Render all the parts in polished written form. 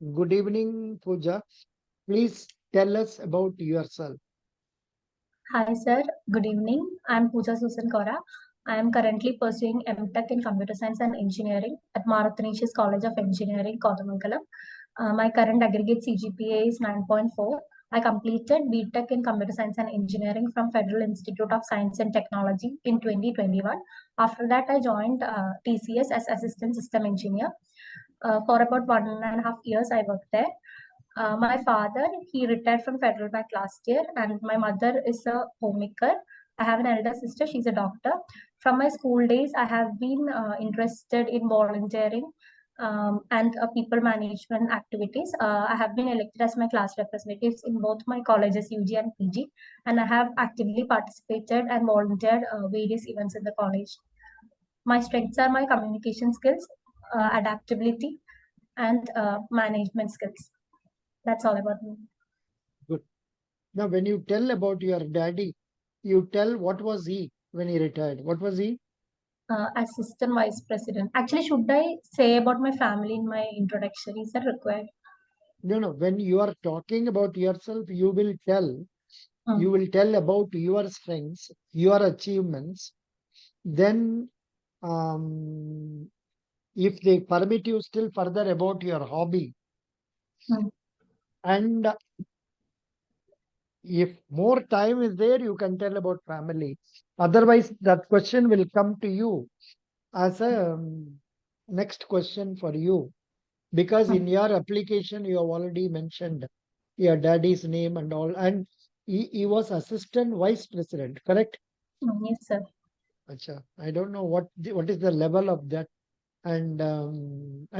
Good evening, Pooja. Please tell us about yourself. Hi, sir. Good evening. I'm Pooja Susan Kora. I am currently pursuing MTech in Computer Science and Engineering at Marathanish's College of Engineering, Kodamangalam. My current aggregate CGPA is 9.4. I completed BTech in Computer Science and Engineering from Federal Institute of Science and Technology in 2021. After that, I joined TCS as Assistant System Engineer. For about 1.5 years, I worked there. My father, he retired from Federal Bank last year, and my mother is a homemaker. I have an elder sister, she's a doctor. From my school days, I have been interested in volunteering and people management activities. I have been elected as my class representatives in both my colleges, UG and PG, and I have actively participated and volunteered various events in the college. My strengths are my communication skills, adaptability, and management skills. That's all about me. Good. Now, when you tell about your daddy, you tell what was he when he retired? What was he? Assistant Vice President. Actually, should I say about my family in my introduction? Is that required? No, no. When you are talking about yourself, Hmm. you will tell about your strengths, your achievements. Then, um, if they permit you, still further about your hobby. Hmm. And if more time is there, you can tell about family. Otherwise, that question will come to you as a next question for you, because Hmm. in your application you have already mentioned your daddy's name and all, and he was assistant vice president, correct? Yes, sir. Acha, I don't know what is the level of that. And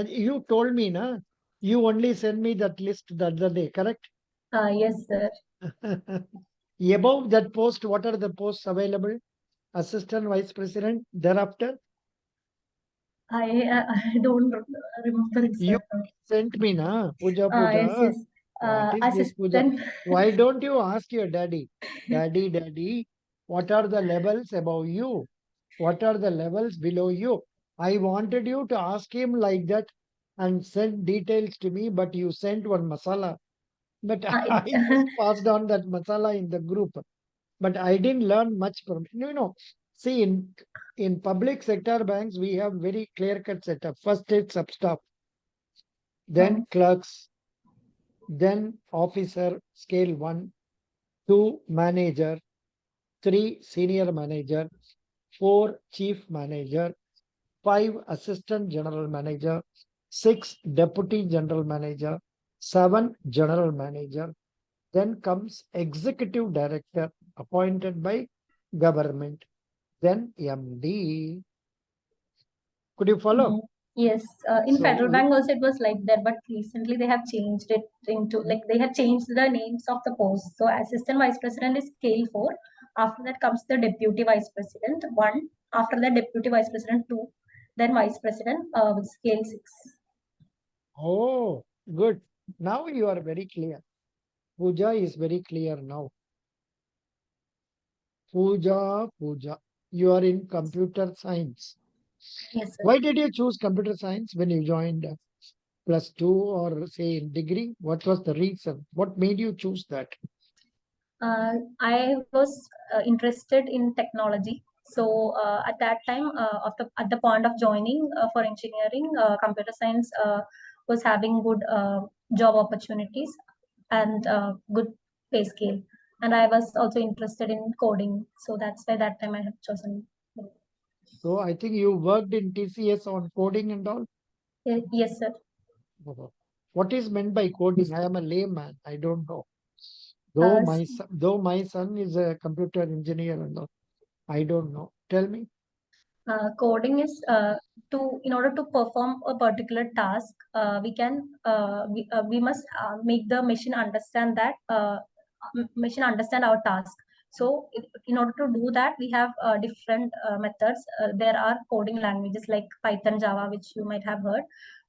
you told me, na, you only sent me that list the other day, correct? Yes, sir. Above that post, what are the posts available? Assistant vice president, thereafter I don't remember it, you sir. sent me, na, Puja Yes, Puja. yes. What is this, Puja? Assistant. Why don't you ask your daddy? Daddy, what are the levels above you? What are the levels below you? I wanted you to ask him like that and send details to me, but you sent one masala. But I just passed on that masala in the group. But I didn't learn much from it. See, in public sector banks, we have very clear cut setup. First it's substaff, Hmm. then clerks, then officer scale 1, 2 manager, 3 senior manager, 4 chief manager, 5 assistant general manager, 6 deputy general manager, 7 general manager. Then comes executive director appointed by government. Then MD. Could you follow? Mhm. Yes, in So, Federal Bank also it was like that, but recently they have changed it into like they have changed the names of the posts. So Assistant Vice President is scale 4. After that comes the Deputy Vice President 1. After that Deputy Vice President 2. Then Vice President with scale 6. oh, good. Now you are very clear. Puja is very clear now. Puja. You are in computer science. Yes, sir. Why did you choose computer science when you joined plus two or say in degree? What was the reason? What made you choose that? I was interested in technology. So at that time, at the point of joining for engineering, computer science was having good job opportunities and good pay scale. And I was also interested in coding. So that's why that time I have chosen. So I think you worked in TCS on coding and all. Yes, sir. Oh. What is meant by coding? I am a layman. I don't know. Uh, Though my son is a computer engineer and all, I don't know. Tell me. Coding is in order to perform a particular task, we must make the machine understand that machine understand our task. So in order to do that, we have different methods. There are coding languages like Python, Java, which you might have heard.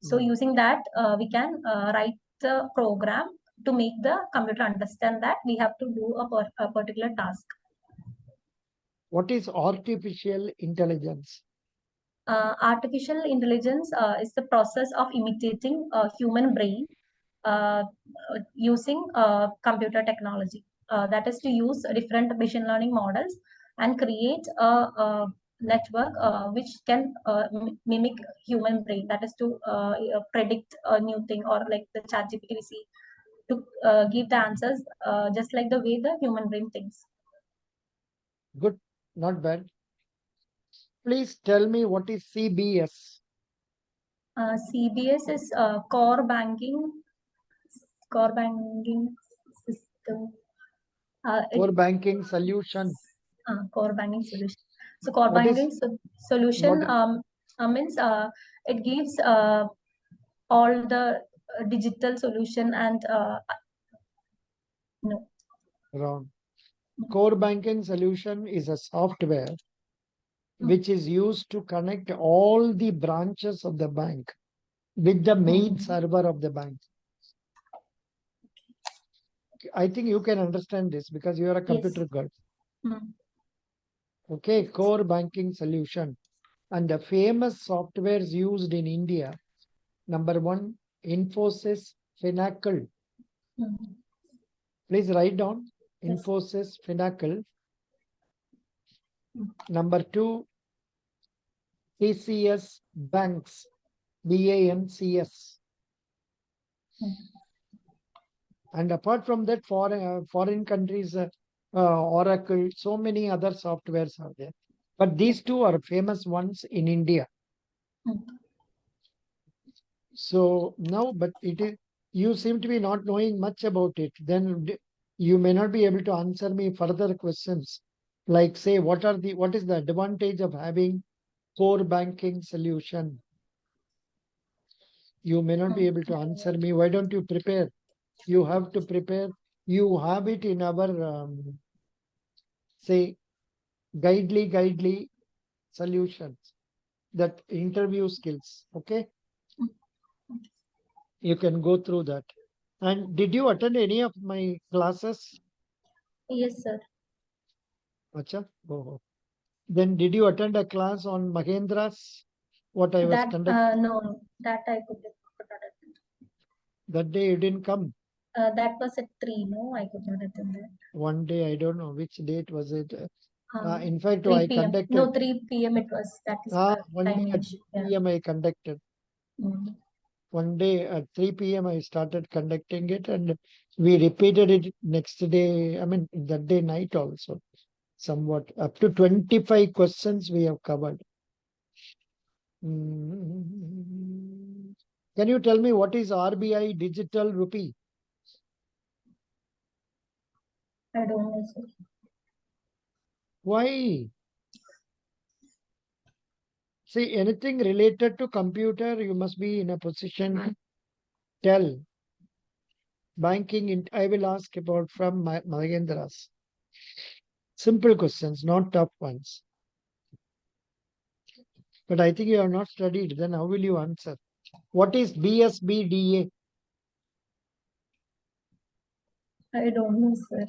So Mm. using that, we can write the program to make the computer understand that we have to do a particular task. What is artificial intelligence? Artificial intelligence is the process of imitating a human brain using computer technology. That is to use different machine learning models and create a network which can mimic human brain. That is to predict a new thing, or like the chat GPT we see, to give the answers just like the way the human brain thinks. Good, not bad. Please tell me what is CBS? CBS is core banking system. Core banking solution. Core banking solution. So core What banking is solution what? means it gives all the digital solution and no. Wrong. Core banking solution is a software which is used to connect all the branches of the bank with the main server of the bank. I think you can understand this because you are a Yes. computer girl. Okay, core banking solution. And the famous softwares used in India, number one, Infosys Finacle. Please write down Yes. Infosys Finacle. Number two, TCS Banks, BANCS. And apart from that, foreign countries, Oracle, so many other softwares are there. But these two are famous ones in India. So now, but you seem to be not knowing much about it. Then you may not be able to answer me further questions. Like say, what is the advantage of having core banking solution? You may not be able to answer me. Why don't you prepare? You have to prepare. You have it in our say guidely solutions, that interview skills. Okay, you can go through that. And did you attend any of my classes? Yes, sir. Acha? Oh. Then did you attend a class on Mahendra's? What I was That conducting? no, that I could not attend. That day you didn't come. That was at 3. No, I could not attend that. One day, I don't know which date was it. In fact, 3 I p.m. conducted. No, 3 p.m. it was. That is the One day time at mentioned. 3 p.m. I conducted. One day at 3 p.m. I started conducting it, and we repeated it next day. I mean, that day night also. Somewhat up to 25 questions we have covered. Can you tell me what is RBI digital rupee? I don't know, sir. Why? See, anything related to computer, you must be in a position to tell. Banking, I will ask about from Mahendra's. Simple questions, not tough ones. But I think you have not studied. Then how will you answer? What is BSBDA? I don't know, sir.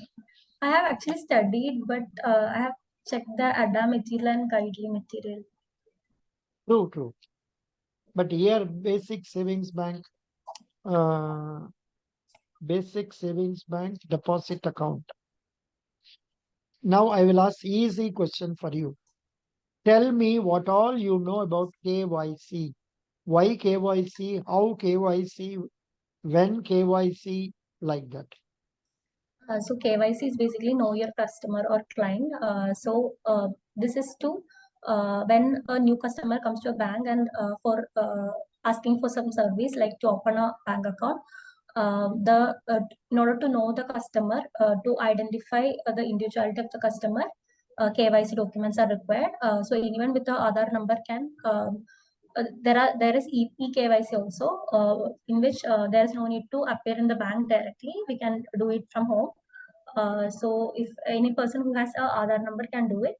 I have actually studied, but I have checked the ADA material and guidely material. True. But here, basic savings bank deposit account. Now I will ask easy question for you. Tell me what all you know about KYC. Why KYC? How KYC? When KYC? Like that. So KYC is basically know your customer or client. This is to when a new customer comes to a bank and for asking for some service like to open a bank account. In order to know the customer, to identify the individuality of the customer, KYC documents are required. So anyone with the Aadhaar number can there is eKYC also, in which there is no need to appear in the bank directly. We can do it from home. So if any person who has a Aadhaar number can do it.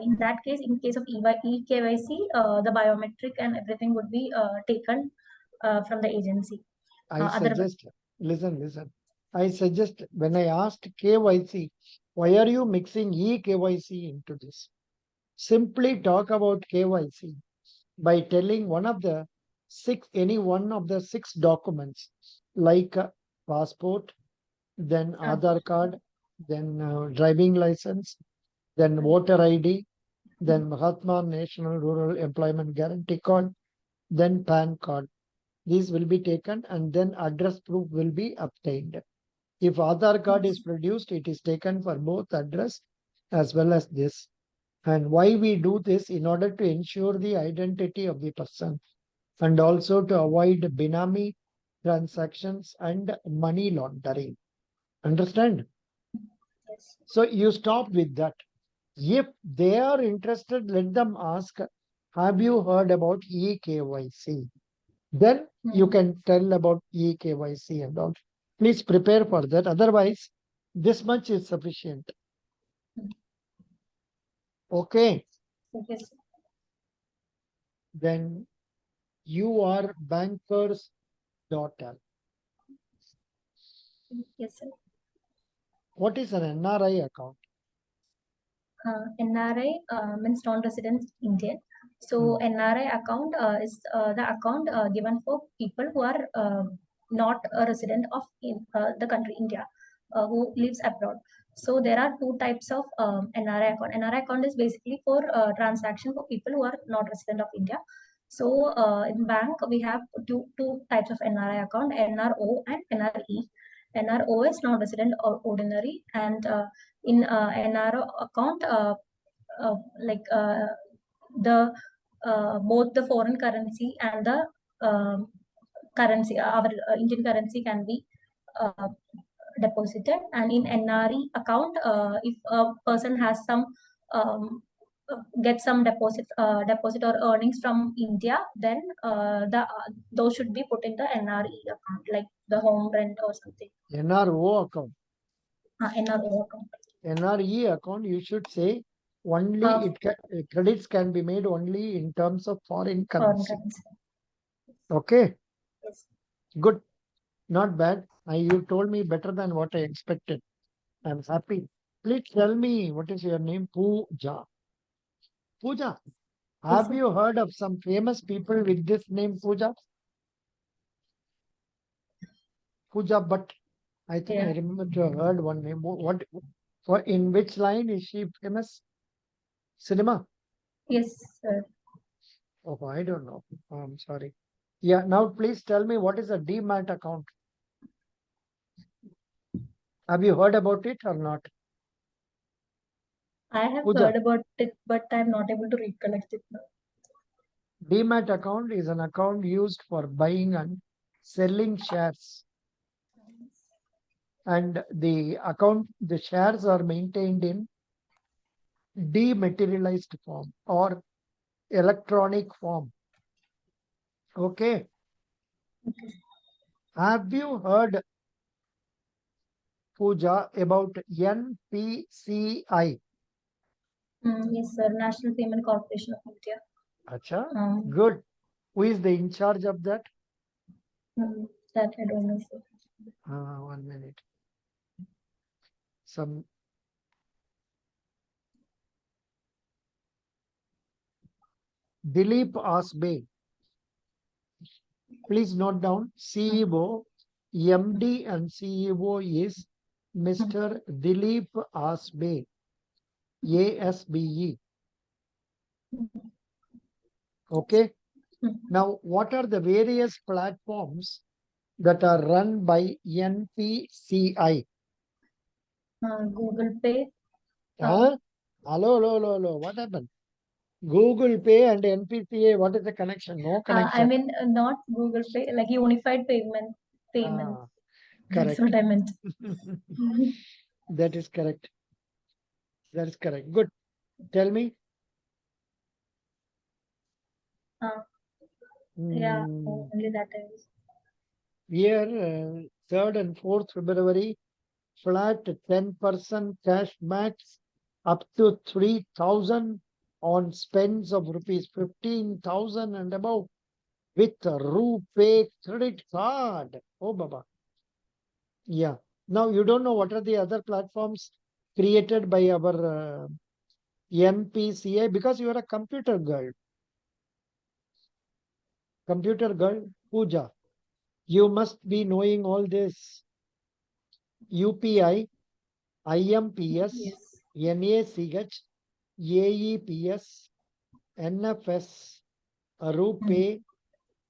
In that case, in case of eKYC, the biometric and everything would be taken from the agency. I suggest, listen. I suggest when I asked KYC, why are you mixing eKYC into this? Simply talk about KYC by telling any one of the six documents like passport, then Aadhaar card, then driving license, then voter ID, then Mahatma National Rural Employment Guarantee Card, then PAN card. These will be taken and then address proof will be obtained. If Aadhaar card is produced, it is taken for both address as well as this. And why we do this? In order to ensure the identity of the person and also to avoid benami transactions and money laundering. Understand? Yes. So you stop with that. If they are interested, let them ask, have you heard about eKYC? Then you can tell about eKYC and all. Please prepare for that. Otherwise, this much is sufficient. Okay. Yes. Then you are banker's daughter. Yes, sir. What is an NRI account? NRI means non-resident Indian. So NRI account is the account given for people who are not a resident of the country India, who lives abroad. So there are two types of NRI account. NRI account is basically for transaction for people who are not resident of India. So in bank we have two types of NRI account: NRO and NRE. NRO is non-resident or ordinary, and in NRO account, like the both the foreign currency and the currency, our Indian currency can be uh, deposited. And in NRE account, if a person has some get some deposit or earnings from India, then those should be put in the NRE account, like the home rent or something. NRO account. NRO account. NRE account, you should say only credits can be made only in terms of foreign currency. Okay. Yes. Good. Not bad. You told me better than what I expected. I'm happy. Please tell me, what is your name? Pooja. Pooja, have you heard of some famous people with this name, Pooja? Pooja, but I think I remember to have heard one name. In which line is she famous? Cinema? Yes, sir. Oh, I don't know. I'm sorry. Yeah, now please tell me, what is a demat account? Have you heard about it or not? I have Pooja, heard about it, but I'm not able to recollect it now. demat account is an account used for buying and selling shares. And the shares are maintained in dematerialized form or electronic form. Okay. Have you heard, Pooja, about NPCI? Yes, sir. National Payment Corporation of India. Acha, good. Who is the in charge of that? That I don't know, sir. 1 minute. Some Dilip Asbe. Please note down, CEO, MD and CEO is Mr. Dilip Asbe, ASBE. Okay. Now, what are the various platforms that are run by NPCI? Google Pay. Hello, hello. What happened? Google Pay and NPCI, what is the connection? No connection. I mean, not Google Pay, like unified payment. That's Correct. what I meant. That is correct. That is correct. Good. Tell me. Yeah, only that is. Here, 3rd and 4th February, flat 10% cash backs up to 3,000 on spends of rupees 15,000 and above with a RuPay credit card. Oh, Baba. Yeah. Now you don't know what are the other platforms created by our NPCI because you are a computer girl. Computer girl, Pooja. You must be knowing all this. UPI, IMPS, Yes. NACH, AEPS, NFS, RuPay,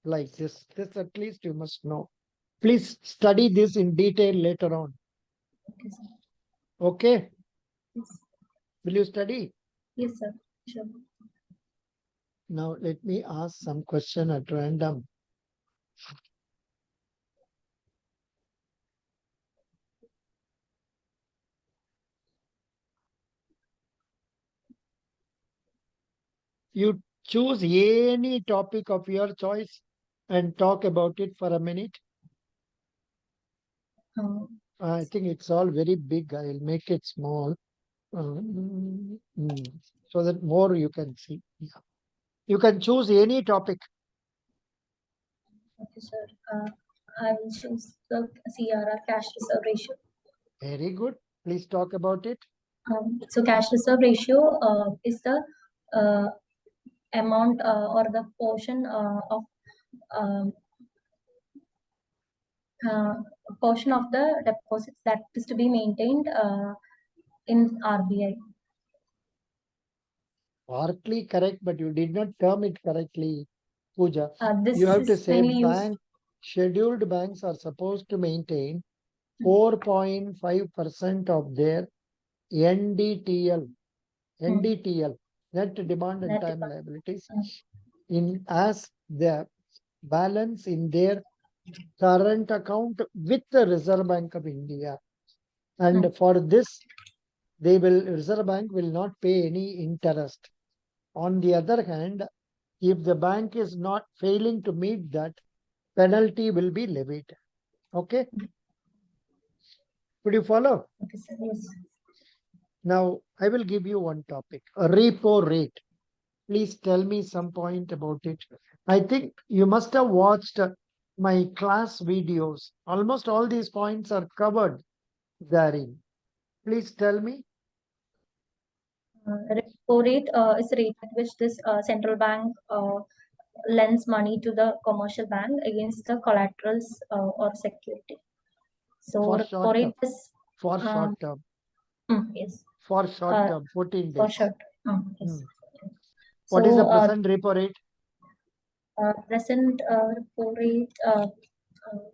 like this. This at least you must know. Please study this in detail later on. Okay, sir. Okay? Yes. Will you study? Yes, sir. Sure. Now let me ask some question at random. You choose any topic of your choice and talk about it for a minute. I think it's all very big. I'll make it small so that more you can see. Yeah. You can choose any topic. Okay, sir. I will choose the CRR, cash reserve ratio. Very good. Please talk about it. So cash reserve ratio is the uh, amount or the portion of um, uh, portion of the deposits that is to be maintained in RBI. Partly correct, but you did not term it correctly, Pooja. You This have to is say mainly used. scheduled banks are supposed to maintain 4.5% of their NDTL, NDTL, net demand and Net time demand. liabilities, in as the balance in their current account with the Reserve Bank of India. And for this, Reserve Bank will not pay any interest. On the other hand, if the bank is not failing to meet that, penalty will be levied. Okay? Could you follow? Okay, sir. Yes. Now, I will give you one topic, a repo rate. Please tell me some point about it. I think you must have watched my class videos. Almost all these points are covered therein. Please tell me. Repo rate is the rate at which this central bank lends money to the commercial bank against the collaterals or security. So For repo short term. rate is For um, short term. yes. For short term, 14 For days. short. Yes. What is the So present repo rate? present repo rate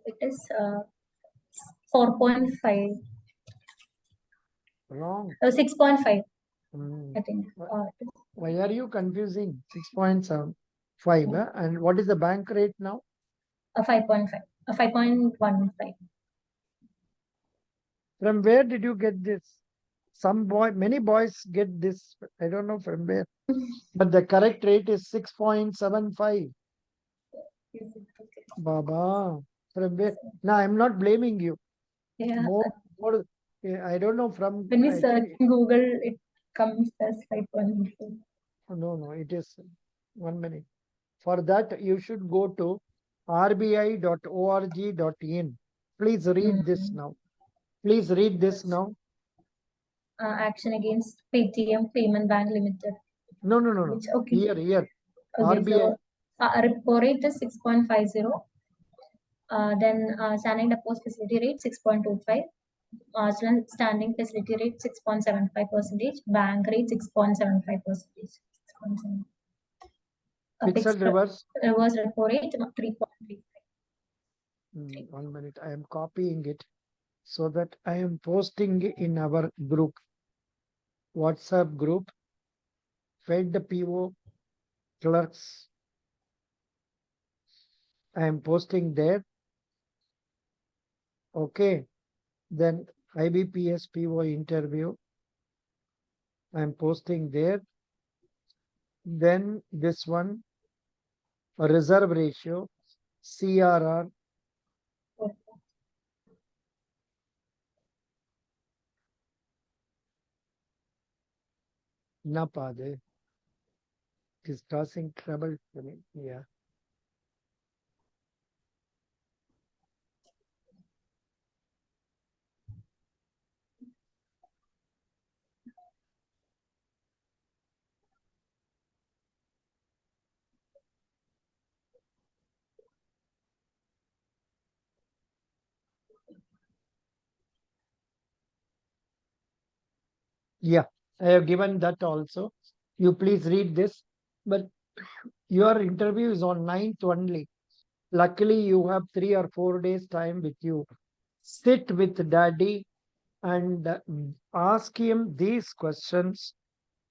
it is 4.5. Wrong. 6.5. Hmm. I think. Why are you confusing? 6.75. And what is the bank rate now? 5.5. 5.15. From where did you get this? Many boys get this. I don't know from where. But the correct rate is 6.75. Yes, okay. Baba. From where? Now I'm not blaming you. Yeah. More, I don't know from, When we I search think, in Google, it comes as 5.4. no, it is 1 minute. For that, you should go to rbi.org.in. Please read this now. Please read this now. Action against Paytm Payment Bank Limited. No. Which okay. Here. Okay, RBI. so repo rate is 6.50. Then standing deposit facility rate 6.25. Marginal standing facility rate 6.75%. Bank rate 6.75%. Fixed reverse. Reverse repo rate 3.35. 1 minute. I am copying it so that I am posting in our group, WhatsApp group, Fed PO clerks. I am posting there. Okay. Then IBPS PO interview. I am posting there. Then this one, reserve ratio, CRR. Napade is causing trouble to me. Yeah. Yeah, I have given that also. You please read this. But your interview is on 9th only. Luckily, you have 3 or 4 days time with you. Sit with daddy and ask him these questions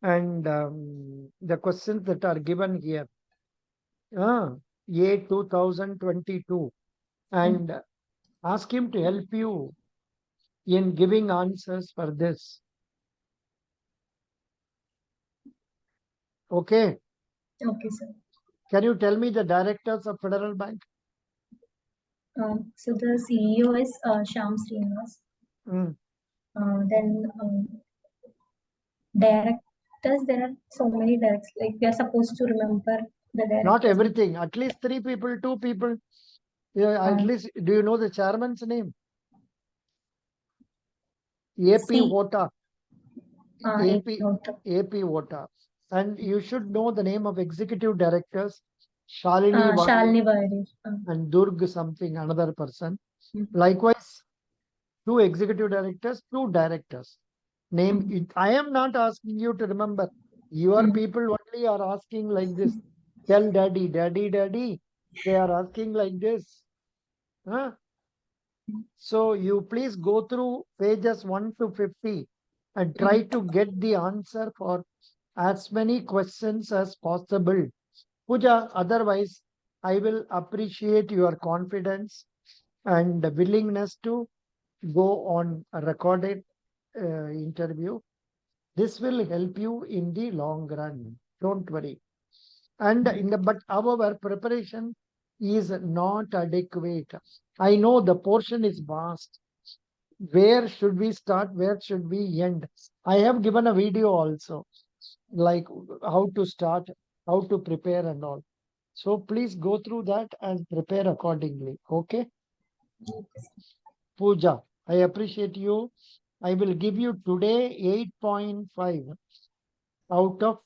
and the questions that are given here. A 2022. Mm. And ask him to help you in giving answers for this. Okay. Okay, sir. Can you tell me the directors of Federal Bank? So the CEO is Shyam Srinivas. Mm. Then directors, there are so many directors. Like we are supposed to remember the Not directors. everything. At least 3 people, 2 people. Yeah, at least, do you know the chairman's name? AP C. Hota. AP, Note. AP Hota. And you should know the name of executive directors, Shalini Vadir Shalini Vaidya. and Durg something, another person. Mm. Likewise, 2 executive directors, 2 directors. Name Mm. it. I am not asking you to remember. Your Mm. people only are asking like this. Tell daddy, daddy, daddy. They are asking like this. Huh? So you please go through pages 1 to 50 and try Mm. to get the answer for as many questions as possible. Puja, otherwise, I will appreciate your confidence and willingness to go on a recorded interview. This will help you in the long run. Don't worry. And in the but our preparation is not adequate. I know the portion is vast. Where should we start? Where should we end? I have given a video also, like how to start, how to prepare and all. So please go through that and prepare accordingly. Okay? Pooja, I appreciate you. I will give you today 8.5 out of